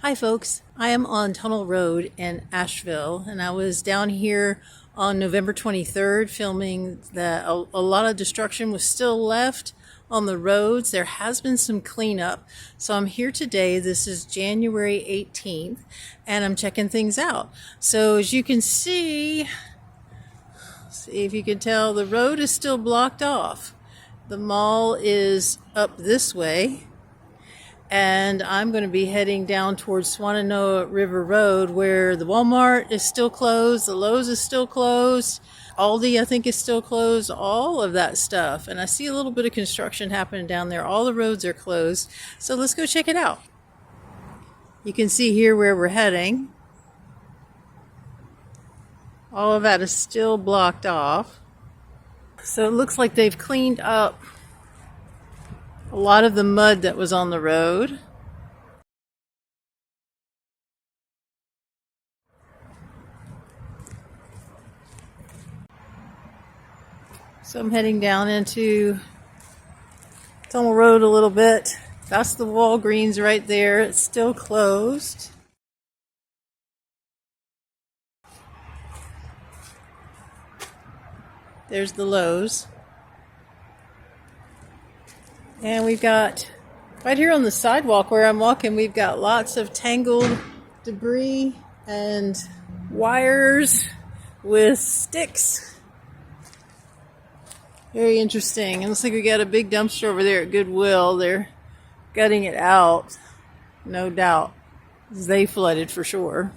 Hi folks, I am on Tunnel Road in Asheville, and I was down here on November 23rd filming that a lot of destruction was still left on the roads. There has been some cleanup, so I'm here today. This is January 18th, and I'm checking things out. So as you can see if you can tell, the road is still blocked off. The mall is up this way, and I'm going to be heading down towards Swannanoa River Road, where the Walmart is still closed, the Lowe's is still closed, Aldi I think is still closed, all of that stuff. And I see a little bit of construction happening down there. All the roads are closed, so let's go check it out. You can see here where we're heading. All of that is still blocked off. So it looks like they've cleaned up a lot of the mud that was on the road. So I'm heading down into Tunnel Road a little bit. That's the Walgreens right there. It's still closed. There's the Lowe's. And we've got, right here on the sidewalk where I'm walking, we've got lots of tangled debris and wires with sticks. Very interesting. It looks like we got a big dumpster over there at Goodwill. They're gutting it out, no doubt. They flooded for sure.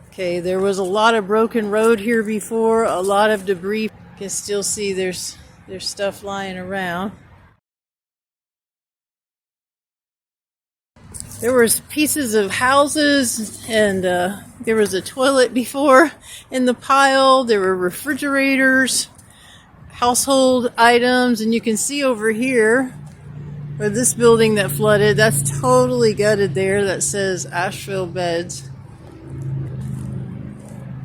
Okay, there was a lot of broken road here before, a lot of debris. You can still see there's stuff lying around. There was pieces of houses, and there was a toilet before in the pile. There were refrigerators, household items, and you can see over here where this building that flooded, that's totally gutted there. That says Asheville Beds.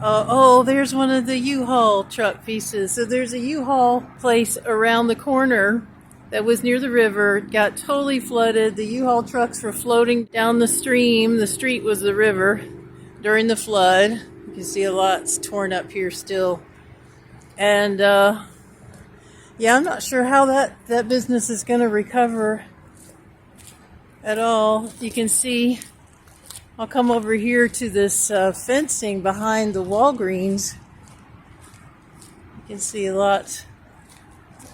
Oh, there's one of the U-Haul truck pieces. So there's a U-Haul place around the corner that was near the river. It got totally flooded. The U-Haul trucks were floating down the stream. The street was the river during the flood. You can see a lot's torn up here still. And yeah, I'm not sure how that business is going to recover at all. You can see, I'll come over here to this fencing behind the Walgreens. You can see a lot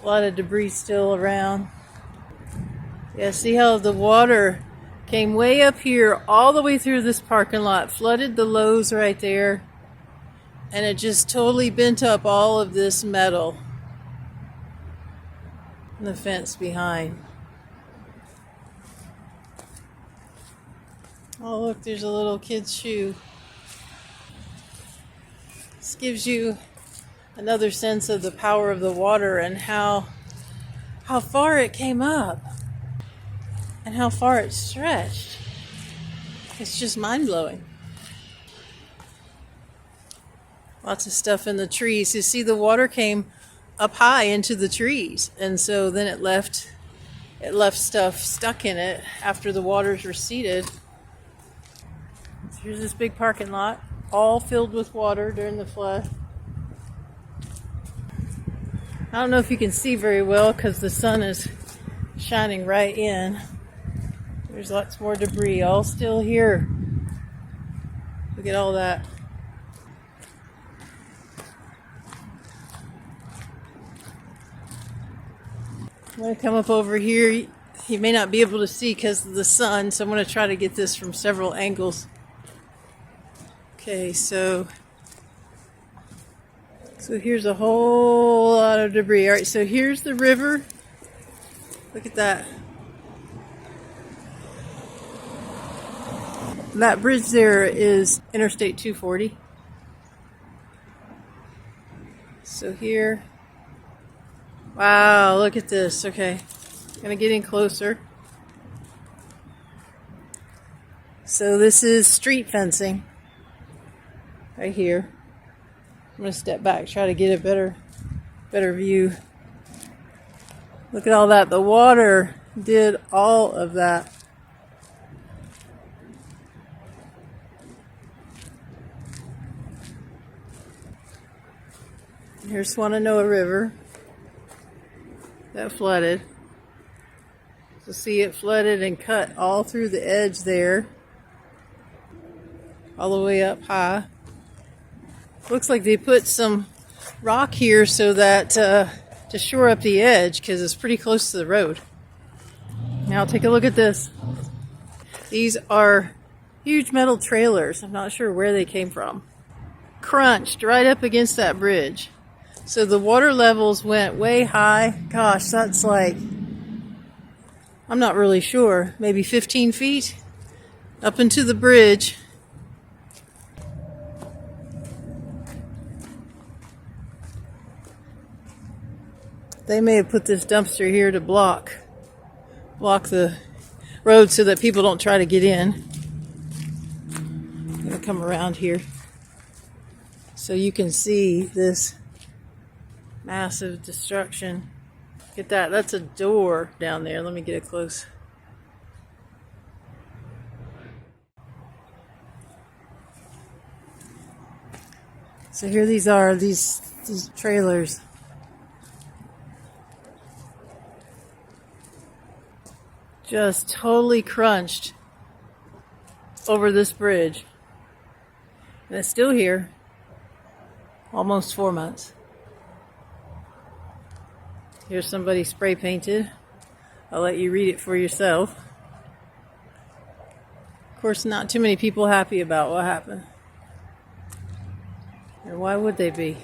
of debris still around. Yeah, see how the water came way up here all the way through this parking lot, flooded the Lowe's right there, and it just totally bent up all of this metal in the fence behind. Oh, look, there's a little kid's shoe. This gives you another sense of the power of the water and how far it came up and how far it stretched. It's just mind-blowing. Lots of stuff in the trees. You see, the water came up high into the trees, and so then it left stuff stuck in it after the waters receded. Here's this big parking lot, all filled with water during the flood. I don't know if you can see very well because the sun is shining right in. There's lots more debris, all still here. Look at all that. I'm going to come up over here. You may not be able to see because of the sun, so I'm going to try to get this from several angles. Okay, so here's a whole lot of debris. All right, so here's the river. Look at that. That bridge there is Interstate 240. So here, wow, look at this. Okay, gonna get in closer. So this is street fencing right here. I'm going to step back, try to get a better view. Look at all that. The water did all of that. Here's Swannanoa River that flooded. So see, it flooded and cut all through the edge there, all the way up high. Looks like they put some rock here so that to shore up the edge, because it's pretty close to the road. Now take a look at this. These are huge metal trailers. I'm not sure where they came from. Crunched right up against that bridge. So the water levels went way high. Gosh, that's like, I'm not really sure, maybe 15 feet up into the bridge. They may have put this dumpster here to block the road so that people don't try to get in. I'm going to come around here so you can see this massive destruction. Look at that. That's a door down there. Let me get it close. So here these are, these trailers. Just totally crunched over this bridge. And it's still here. Almost 4 months. Here's somebody spray painted. I'll let you read it for yourself. Of course, not too many people happy about what happened. And why would they be?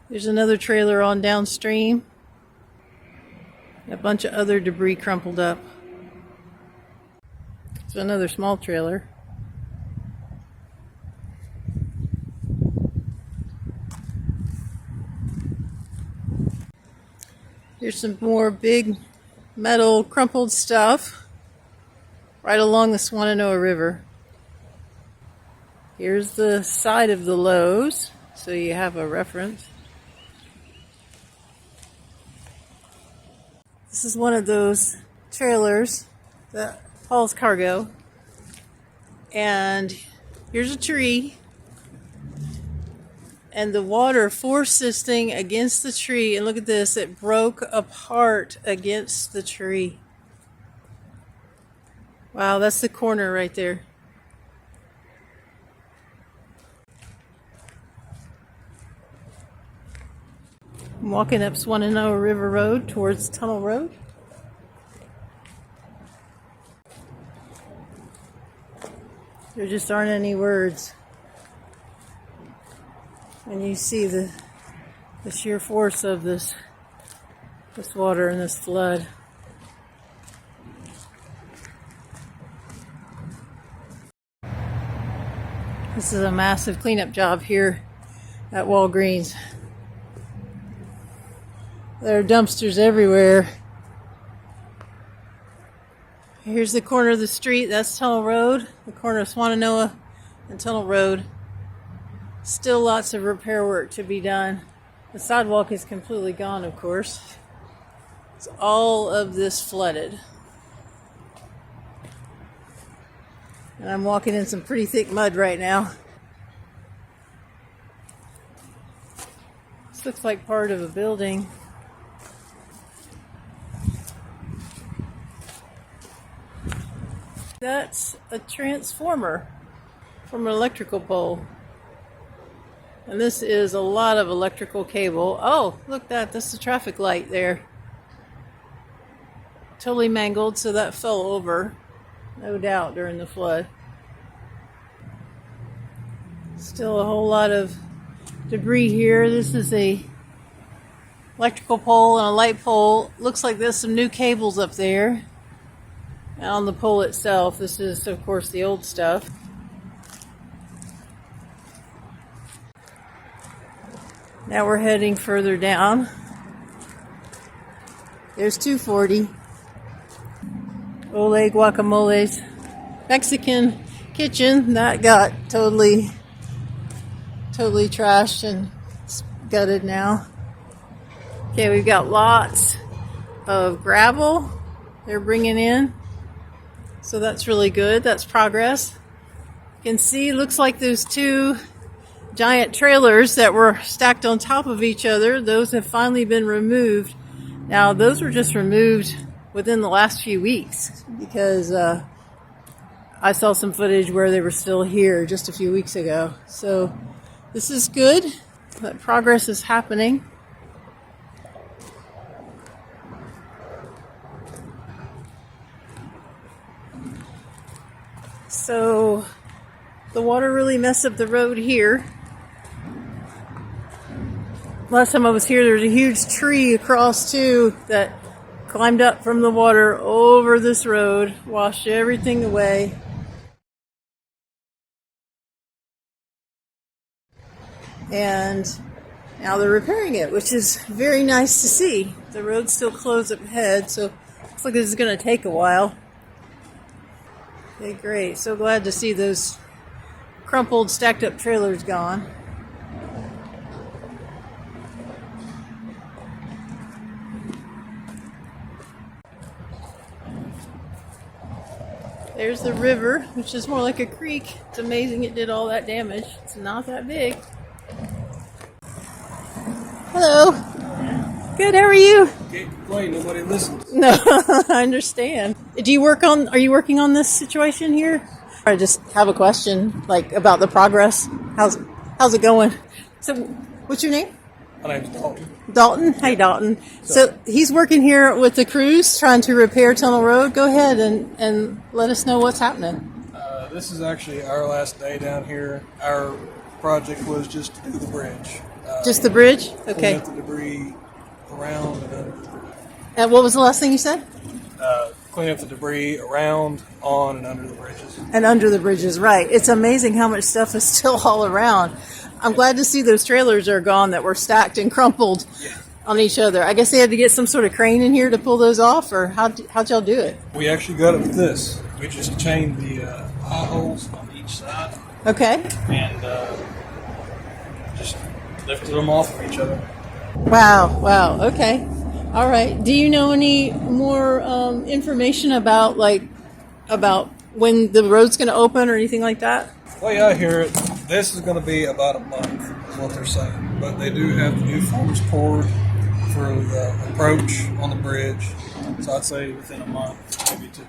There's another trailer on downstream. A bunch of other debris crumpled up. So another small trailer. Here's some more big metal crumpled stuff right along the Swannanoa River. Here's the side of the Lowe's, so you have a reference. This is one of those trailers that hauls cargo. And here's a tree. And the water forced this thing against the tree. And look at this, it broke apart against the tree. Wow, that's the corner right there. I'm walking up Swannanoa River Road towards Tunnel Road. There just aren't any words when you see the sheer force of this water and this flood. This is a massive cleanup job here at Walgreens. There are dumpsters everywhere. Here's the corner of the street. That's Tunnel Road. The corner of Swannanoa and Tunnel Road. Still lots of repair work to be done. The sidewalk is completely gone, of course. So all of this flooded. And I'm walking in some pretty thick mud right now. This looks like part of a building. That's a transformer from an electrical pole. And this is a lot of electrical cable. Oh, look that's the traffic light there. Totally mangled, so that fell over, no doubt, during the flood. Still a whole lot of debris here. This is a electrical pole and a light pole. Looks like there's some new cables up there. And on the pole itself, this is, of course, the old stuff. Now we're heading further down. There's 240. Ole Guacamole's Mexican kitchen. That got totally trashed and gutted now. Okay, we've got lots of gravel they're bringing in. So that's really good. That's progress. You can see, looks like those two giant trailers that were stacked on top of each other. Those have finally been removed. Now, those were just removed within the last few weeks because I saw some footage where they were still here just a few weeks ago. So this is good. That progress is happening. So the water really messed up the road here. Last time I was here, there was a huge tree across too that climbed up from the water over this road, washed everything away. And now they're repairing it, which is very nice to see. The road's still closed up ahead, so looks like this is going to take a while. Okay, great. So glad to see those crumpled, stacked up trailers gone. There's the river, which is more like a creek. It's amazing it did all that damage. It's not that big. Hello. Good, how are you? Can't complain, nobody listens. No, I understand. Are you working on this situation here? I just have a question, like, about the progress. How's it going? So, what's your name? My name's Dalton. Dalton? Hey, Dalton. So he's working here with the crews trying to repair Tunnel Road. Go ahead and let us know what's happening. This is actually our last day down here. Our project was just to do the bridge. Just the bridge? Okay. Clean up the debris around and under the bridge. And what was the last thing you said? Clean up the debris around, on, and under the bridges. And under the bridges, right. It's amazing how much stuff is still all around. I'm glad to see those trailers are gone that were stacked and crumpled on each other. I guess they had to get some sort of crane in here to pull those off, or how'd y'all do it? We actually got it with this. We just chained the potholes on each side. Okay. And just lifted them off of each other. Wow. Okay. All right. Do you know any more information about when the road's going to open or anything like that? The way I hear it, this is going to be about a month, is what they're saying. But they do have the new forms poured for the approach on the bridge. So I'd say within a month, maybe two.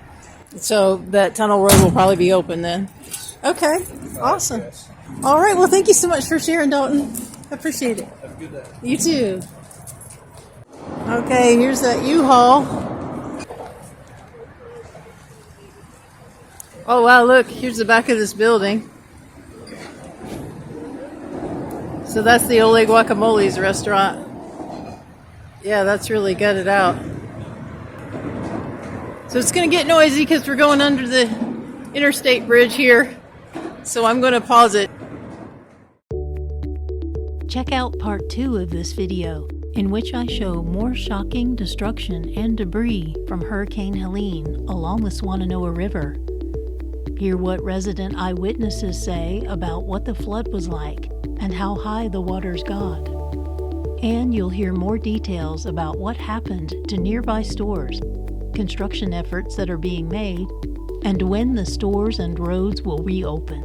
So that tunnel road will probably be open then? Okay. Awesome. Yes. All right. Well, thank you so much for sharing, Dalton. I appreciate it. Have a good day. You too. Okay, here's that U-Haul. Oh, wow, look. Here's the back of this building. So that's the Ole Guacamole's restaurant. Yeah, that's really gutted out. So it's going to get noisy because we're going under the interstate bridge here. So I'm going to pause it. Check out part 2 of this video, in which I show more shocking destruction and debris from Hurricane Helene along the Swannanoa River. Hear what resident eyewitnesses say about what the flood was like and how high the waters got. And you'll hear more details about what happened to nearby stores, construction efforts that are being made, and when the stores and roads will reopen.